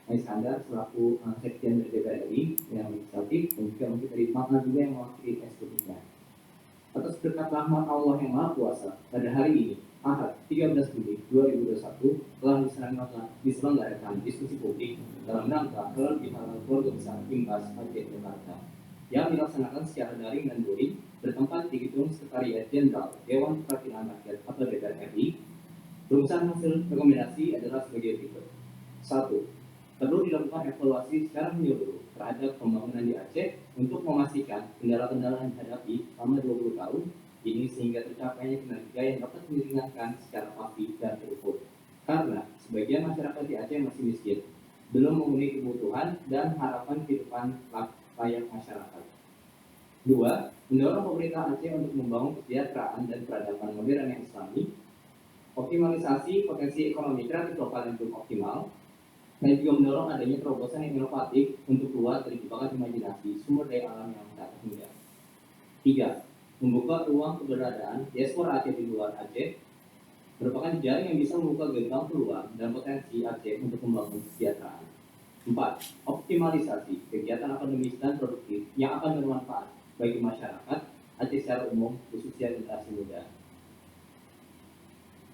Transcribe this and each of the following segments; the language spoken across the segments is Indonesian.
Iskandar selaku Sekjen dari DPR RI yang legislatif, dan juga mungkin dari Makna juga yang mewakili eksekutifnya. Atas berkat rahmat Allah yang Maha Kuasa, pada hari ini, Ahad 13 Juli 2021, telah diselenggarakan diskusi publik dalam rangka halal bihalal keluarga besar Imbas Aceh Jakarta yang dilaksanakan secara daring dan luring bertempat di Gedung Sekretariat Jenderal Dewan Perwakilan Rakyat atau DPR RI. Rumusan hasil rekomendasi adalah sebagai berikut. 1. Perlu dilakukan evaluasi secara menyeluruh terhadap pembangunan di Aceh untuk memastikan kendala-kendala yang dihadapi selama 20 tahun ini sehingga tercapainya kinerja yang dapat diringankan secara pasti dan terukur. Karena sebagian masyarakat di Aceh masih miskin, belum memenuhi kebutuhan dan harapan kehidupan layak masyarakat. 2. Mendorong pemerintah Aceh untuk membangun kesejahteraan dan peradaban modern yang islami, optimalisasi potensi ekonomi kreatif lokal yang belum optimal, dan juga mendorong adanya terobosan yang inovatif untuk keluar dari jebakan imajinasi sumber daya alam yang tak terhingga. 3. Membuka ruang keberadaan diaspora Aceh di luar Aceh merupakan jaring yang bisa membuka gerbang peluang dan potensi Aceh untuk membangun kesejahteraan. 4. Optimalisasi kegiatan akademis dan produktif yang akan bermanfaat bagi masyarakat Aceh secara umum, khususnya generasi muda.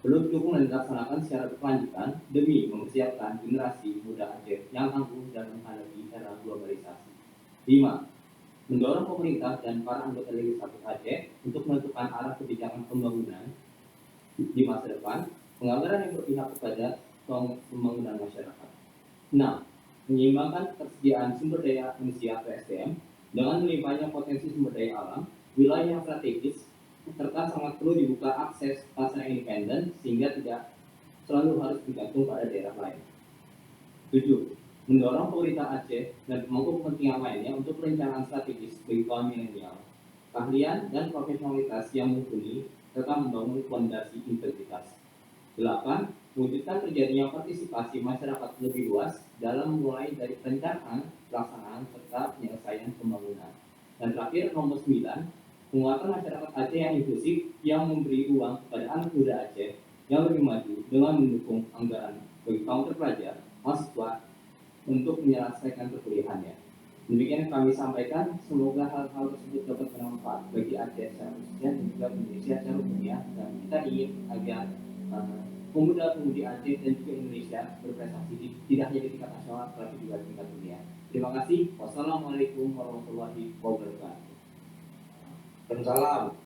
Perlu didukung dan dilaksanakan secara berkelanjutan demi mempersiapkan generasi muda Aceh yang tangguh dan menghadapi era globalisasi. 5. Mendorong pemerintah dan para anggota legislatif Aceh untuk menentukan arah kebijakan pembangunan di masa depan, penganggaran yang berpihak kepada pembangunan masyarakat. 6. Menyeimbangkan ketersediaan sumber daya manusia atau SDM dengan melimpahnya potensi sumber daya alam, wilayah yang strategis, serta sangat perlu dibuka akses pasar independen sehingga tidak selalu harus bergantung pada daerah lain. 7. Mendorong pemerintah Aceh dan pemangku kepentingan lainnya untuk perencanaan strategis bagi kaum milenial, keahlian dan profesionalitas yang mumpuni, serta membangun fondasi integritas. 8. Mewujudkan terjadinya partisipasi masyarakat lebih luas dalam mulai dari perencanaan, pelaksanaan, serta penyelesaian pembangunan. Dan terakhir, nomor 9, penguatan masyarakat Aceh yang inklusif yang memberi ruang kepada anak muda Aceh yang lebih maju dengan mendukung anggaran bagi kaum terpelajar, mahasiswa untuk menyelesaikan perkuliahannya. Demikian yang kami sampaikan, semoga hal-hal tersebut dapat bermanfaat bagi Aceh secara khususnya dan juga Indonesia secara umumnya, dan kita ingin agar pemuda-pemudi Aceh dan juga Indonesia berprestasi tidak hanya di tingkat nasional tetapi juga di tingkat dunia. Terima kasih. Wassalamualaikum warahmatullahi wabarakatuh. Waalaikumsalam.